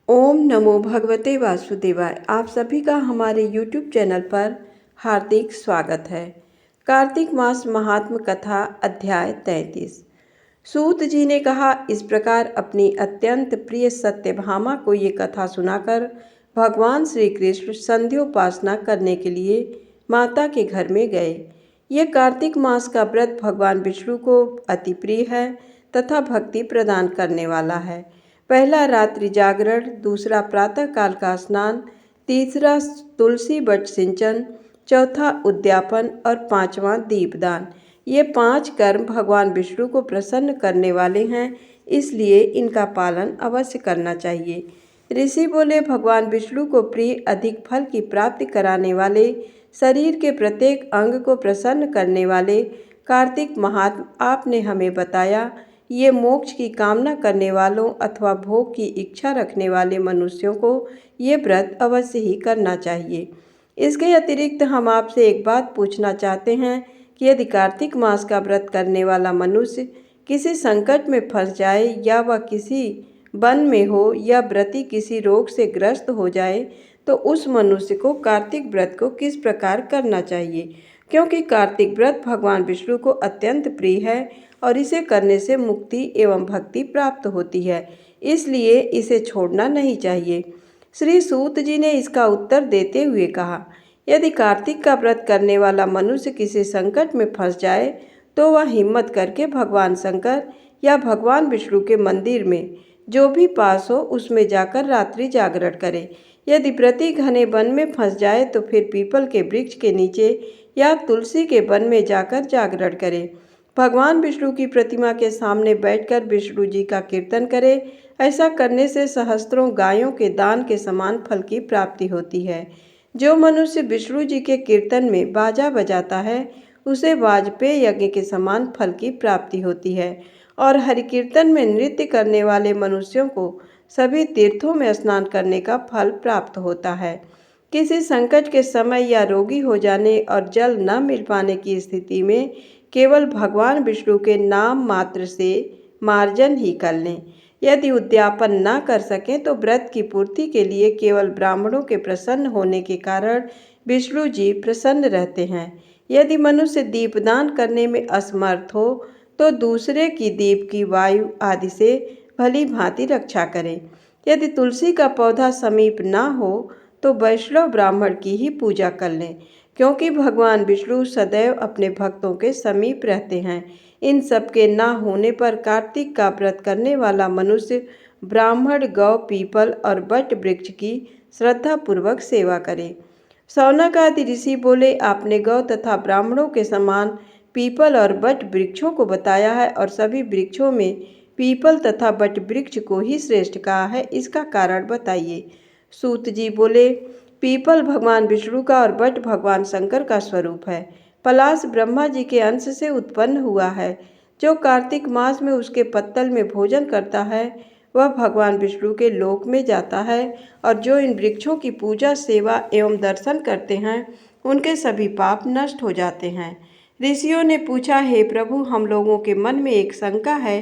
ओम नमो भगवते वासुदेवाय। आप सभी का हमारे YouTube चैनल पर हार्दिक स्वागत है। कार्तिक मास महात्म कथा अध्याय 33। सूत जी ने कहा, इस प्रकार अपनी अत्यंत प्रिय सत्यभामा को ये कथा सुनाकर भगवान श्री कृष्ण संध्योपासना करने के लिए माता के घर में गए। ये कार्तिक मास का व्रत भगवान विष्णु को अति प्रिय है तथा भक्ति प्रदान करने वाला है। पहला रात्रि जागरण, दूसरा प्रातः काल का स्नान, तीसरा तुलसी वट सिंचन, चौथा उद्यापन और पांचवा दीपदान। ये 5 कर्म भगवान विष्णु को प्रसन्न करने वाले हैं, इसलिए इनका पालन अवश्य करना चाहिए। ऋषि बोले, भगवान विष्णु को प्रिय अधिक फल की प्राप्ति कराने वाले, शरीर के प्रत्येक अंग को प्रसन्न करने वाले कार्तिक महात्म आपने हमें बताया। ये मोक्ष की कामना करने वालों अथवा भोग की इच्छा रखने वाले मनुष्यों को ये व्रत अवश्य ही करना चाहिए। इसके अतिरिक्त हम आपसे एक बात पूछना चाहते हैं कि यदि कार्तिक मास का व्रत करने वाला मनुष्य किसी संकट में फंस जाए या वह किसी वन में हो या व्रती किसी रोग से ग्रस्त हो जाए तो उस मनुष्य को कार्तिक व्रत को किस प्रकार करना चाहिए, क्योंकि कार्तिक व्रत भगवान विष्णु को अत्यंत प्रिय है और इसे करने से मुक्ति एवं भक्ति प्राप्त होती है, इसलिए इसे छोड़ना नहीं चाहिए। श्री सूत जी ने इसका उत्तर देते हुए कहा, यदि कार्तिक का व्रत करने वाला मनुष्य किसी संकट में फंस जाए तो वह हिम्मत करके भगवान शंकर या भगवान विष्णु के मंदिर में जो भी पास हो उसमें जाकर रात्रि जागरण करे। यदि व्रती घने वन में फंस जाए तो फिर पीपल के वृक्ष के नीचे या तुलसी के वन में जाकर जागरण करे। भगवान विष्णु की प्रतिमा के सामने बैठकर विष्णु जी का कीर्तन करे। ऐसा करने से सहस्त्रों गायों के दान के समान फल की प्राप्ति होती है। जो मनुष्य विष्णु जी के कीर्तन में बाजा बजाता है उसे वाजपेय यज्ञ के समान फल की प्राप्ति होती है और हरि कीर्तन में नृत्य करने वाले मनुष्यों को सभी तीर्थों में स्नान करने का फल प्राप्त होता है। किसी संकट के समय या रोगी हो जाने और जल न मिल पाने की स्थिति में केवल भगवान विष्णु के नाम मात्र से मार्जन ही कर लें। यदि उद्यापन न कर सकें तो व्रत की पूर्ति के लिए केवल ब्राह्मणों के प्रसन्न होने के कारण विष्णु जी प्रसन्न रहते हैं। यदि मनुष्य दीपदान करने में असमर्थ हो तो दूसरे की दीप की वायु आदि से भली भांति रक्षा करें। यदि तुलसी का पौधा समीप न हो तो वैष्णव ब्राह्मण की ही पूजा कर लें, क्योंकि भगवान विष्णु सदैव अपने भक्तों के समीप रहते हैं। इन सब के न होने पर कार्तिक का व्रत करने वाला मनुष्य ब्राह्मण, गौ, पीपल और वट वृक्ष की श्रद्धापूर्वक सेवा करे। शौनक आदि ऋषि बोले, आपने गौ तथा ब्राह्मणों के समान पीपल और वट वृक्षों को बताया है और सभी वृक्षों में पीपल तथा वट वृक्ष को ही श्रेष्ठ कहा है, इसका कारण बताइए। सूत जी बोले, पीपल भगवान विष्णु का और वट भगवान शंकर का स्वरूप है। पलाश ब्रह्मा जी के अंश से उत्पन्न हुआ है। जो कार्तिक मास में उसके पत्तल में भोजन करता है वह भगवान विष्णु के लोक में जाता है और जो इन वृक्षों की पूजा, सेवा एवं दर्शन करते हैं उनके सभी पाप नष्ट हो जाते हैं। ऋषियों ने पूछा, हे प्रभु, हम लोगों के मन में एक शंका है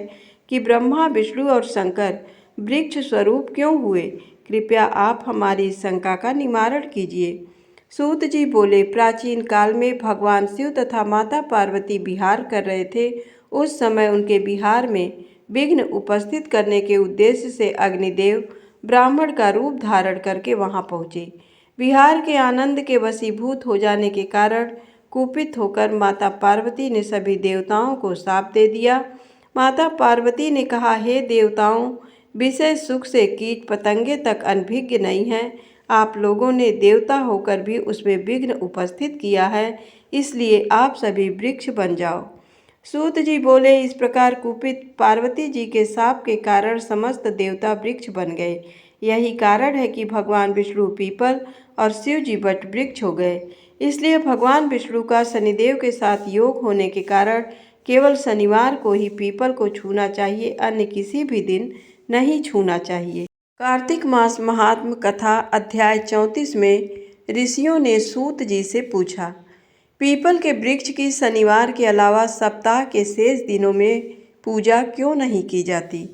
कि ब्रह्मा, विष्णु और शंकर वृक्ष स्वरूप क्यों हुए? कृपया आप हमारी इस शंका का निवारण कीजिए। सूत जी बोले, प्राचीन काल में भगवान शिव तथा माता पार्वती विहार कर रहे थे। उस समय उनके विहार में विघ्न उपस्थित करने के उद्देश्य से अग्निदेव ब्राह्मण का रूप धारण करके वहां पहुँचे। विहार के आनंद के वशीभूत हो जाने के कारण कुपित होकर माता पार्वती ने सभी देवताओं को शाप दे दिया। माता पार्वती ने कहा, हे देवताओं, विषय सुख से कीट पतंगे तक अनभिज्ञ नहीं हैं। आप लोगों ने देवता होकर भी उसमें विघ्न उपस्थित किया है, इसलिए आप सभी वृक्ष बन जाओ। सूत जी बोले, इस प्रकार कुपित पार्वती जी के शाप के कारण समस्त देवता वृक्ष बन गए। यही कारण है कि भगवान विष्णु पीपल और शिव जी वट वृक्ष हो गए। इसलिए भगवान विष्णु का शनिदेव के साथ योग होने के कारण केवल शनिवार को ही पीपल को छूना चाहिए, अन्य किसी भी दिन नहीं छूना चाहिए। कार्तिक मास महात्म कथा अध्याय 34 में ऋषियों ने सूत जी से पूछा, पीपल के वृक्ष की शनिवार के अलावा सप्ताह के शेष दिनों में पूजा क्यों नहीं की जाती?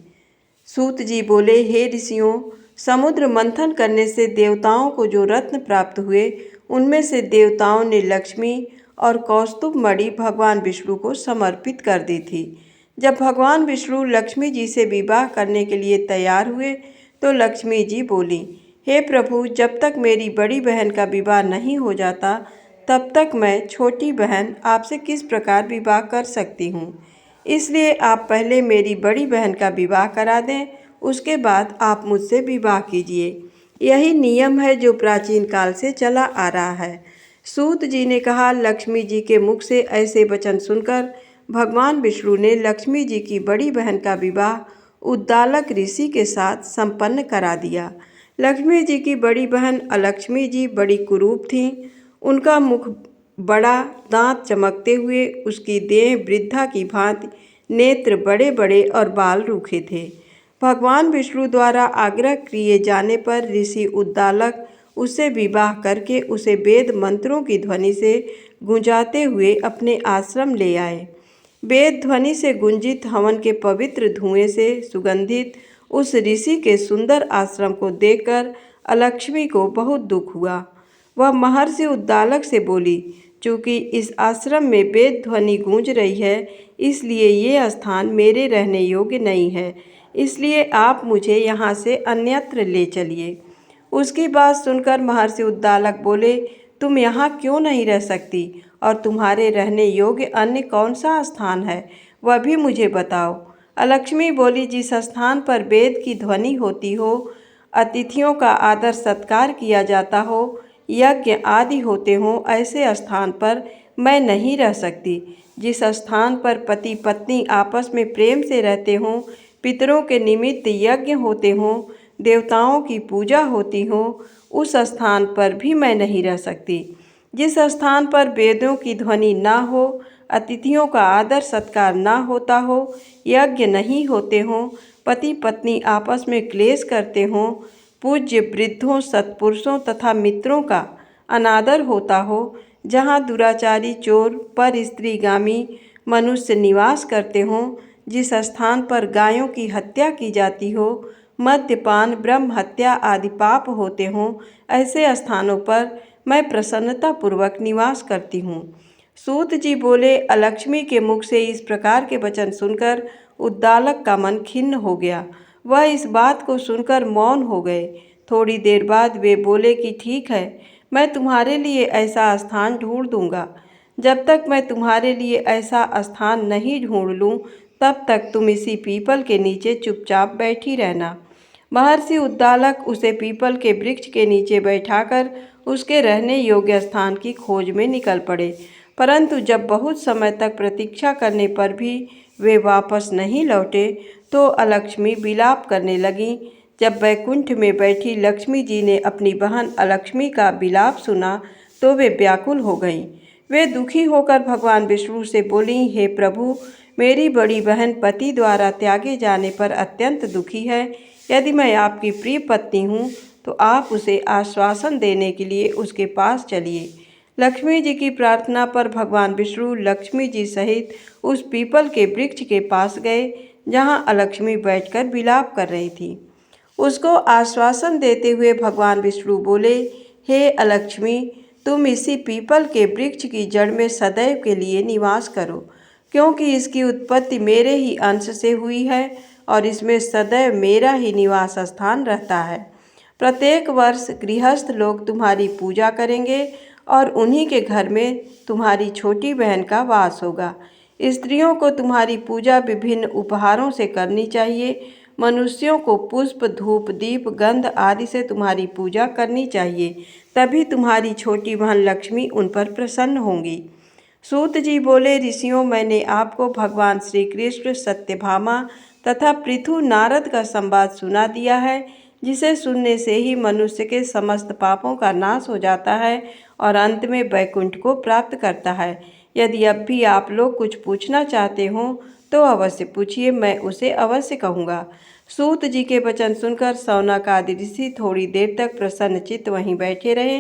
सूत जी बोले, हे ऋषियों, समुद्र मंथन करने से देवताओं को जो रत्न प्राप्त हुए, उनमें से देवताओं ने लक्ष्मी और कौस्तुभ मणि भगवान विष्णु को समर्पित कर दी थी। जब भगवान विष्णु लक्ष्मी जी से विवाह करने के लिए तैयार हुए तो लक्ष्मी जी बोली, हे प्रभु, जब तक मेरी बड़ी बहन का विवाह नहीं हो जाता तब तक मैं छोटी बहन आपसे किस प्रकार विवाह कर सकती हूँ। इसलिए आप पहले मेरी बड़ी बहन का विवाह करा दें, उसके बाद आप मुझसे विवाह कीजिए। यही नियम है जो प्राचीन काल से चला आ रहा है। सूत जी ने कहा, लक्ष्मी जी के मुख से ऐसे वचन सुनकर भगवान विष्णु ने लक्ष्मी जी की बड़ी बहन का विवाह उद्दालक ऋषि के साथ संपन्न करा दिया। लक्ष्मी जी की बड़ी बहन अलक्ष्मी जी बड़ी कुरूप थीं। उनका मुख बड़ा, दांत चमकते हुए, उसकी देह वृद्धा की भांति, नेत्र बड़े बड़े और बाल रूखे थे। भगवान विष्णु द्वारा आग्रह किए जाने पर ऋषि उद्दालक उससे विवाह करके उसे वेद मंत्रों की ध्वनि से गूंजाते हुए अपने आश्रम ले आए। वेद ध्वनि से गुंजित हवन के पवित्र धुएं से सुगंधित उस ऋषि के सुंदर आश्रम को देखकर अलक्ष्मी को बहुत दुख हुआ। वह महर्षि उद्दालक से बोली, चूँकि इस आश्रम में वेद ध्वनि गूंज रही है, इसलिए ये स्थान मेरे रहने योग्य नहीं है, इसलिए आप मुझे यहाँ से अन्यत्र ले चलिए। उसकी बात सुनकर महर्षि उद्दालक बोले, तुम यहाँ क्यों नहीं रह सकती और तुम्हारे रहने योग्य अन्य कौन सा स्थान है, वह भी मुझे बताओ। अलक्ष्मी बोली, जिस स्थान पर वेद की ध्वनि होती हो, अतिथियों का आदर सत्कार किया जाता हो, यज्ञ आदि होते हों, ऐसे स्थान पर मैं नहीं रह सकती। जिस स्थान पर पति पत्नी आपस में प्रेम से रहते हों, पितरों के निमित्त यज्ञ होते हों, देवताओं की पूजा होती हो, उस स्थान पर भी मैं नहीं रह सकती। जिस स्थान पर वेदों की ध्वनि ना हो, अतिथियों का आदर सत्कार ना होता हो, यज्ञ नहीं होते हों, पति पत्नी आपस में क्लेश करते हों, पूज्य वृद्धों, सत्पुरुषों तथा मित्रों का अनादर होता हो, जहाँ दुराचारी, चोर, पर स्त्रीगामी मनुष्य निवास करते हों, जिस स्थान पर गायों की हत्या की जाती हो, मद्यपान, ब्रह्म हत्या आदि पाप होते हों, ऐसे स्थानों पर मैं प्रसन्नतापूर्वक निवास करती हूँ। सूत जी बोले, अलक्ष्मी के मुख से इस प्रकार के वचन सुनकर उद्दालक का मन खिन्न हो गया। वह इस बात को सुनकर मौन हो गए। थोड़ी देर बाद वे बोले कि ठीक है, मैं तुम्हारे लिए ऐसा स्थान ढूंढ दूंगा। जब तक मैं तुम्हारे लिए ऐसा स्थान नहीं ढूंढ लूँ, तब तक तुम इसी पीपल के नीचे चुपचाप बैठी रहना। महर्षि उद्दालक उसे पीपल के वृक्ष के नीचे बैठाकर उसके रहने योग्य स्थान की खोज में निकल पड़े। परंतु जब बहुत समय तक प्रतीक्षा करने पर भी वे वापस नहीं लौटे तो अलक्ष्मी विलाप करने लगीं। जब वैकुंठ में बैठी लक्ष्मी जी ने अपनी बहन अलक्ष्मी का विलाप सुना तो वे व्याकुल हो गईं। वे दुखी होकर भगवान विष्णु से बोलीं, हे प्रभु, मेरी बड़ी बहन पति द्वारा त्यागे जाने पर अत्यंत दुखी है। यदि मैं आपकी प्रिय पत्नी हूँ तो आप उसे आश्वासन देने के लिए उसके पास चलिए। लक्ष्मी जी की प्रार्थना पर भगवान विष्णु लक्ष्मी जी सहित उस पीपल के वृक्ष के पास गए जहाँ अलक्ष्मी बैठकर विलाप कर रही थी। उसको आश्वासन देते हुए भगवान विष्णु बोले, हे अलक्ष्मी, तुम इसी पीपल के वृक्ष की जड़ में सदैव के लिए निवास करो, क्योंकि इसकी उत्पत्ति मेरे ही अंश से हुई है और इसमें सदैव मेरा ही निवास स्थान रहता है। प्रत्येक वर्ष गृहस्थ लोग तुम्हारी पूजा करेंगे और उन्हीं के घर में तुम्हारी छोटी बहन का वास होगा। स्त्रियों को तुम्हारी पूजा विभिन्न उपहारों से करनी चाहिए। मनुष्यों को पुष्प, धूप, दीप, गंध आदि से तुम्हारी पूजा करनी चाहिए, तभी तुम्हारी छोटी बहन लक्ष्मी उन पर प्रसन्न होंगी। सूत जी बोले, ऋषियों, मैंने आपको भगवान श्री कृष्ण, सत्यभामा तथा पृथु नारद का संवाद सुना दिया है, जिसे सुनने से ही मनुष्य के समस्त पापों का नाश हो जाता है और अंत में वैकुंठ को प्राप्त करता है। यदि अब भी आप लोग कुछ पूछना चाहते हो तो अवश्य पूछिए, मैं उसे अवश्य कहूँगा। सूत जी के वचन सुनकर शौनक आदि ऋषि थोड़ी देर तक प्रसन्नचित्त वहीं बैठे रहे।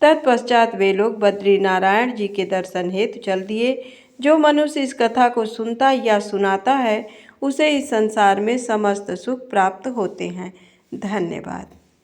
तत्पश्चात वे लोग बद्री नारायण जी के दर्शन हेतु चल दिए। जो मनुष्य इस कथा को सुनता या सुनाता है, उसे इस संसार में समस्त सुख प्राप्त होते हैं। धन्यवाद।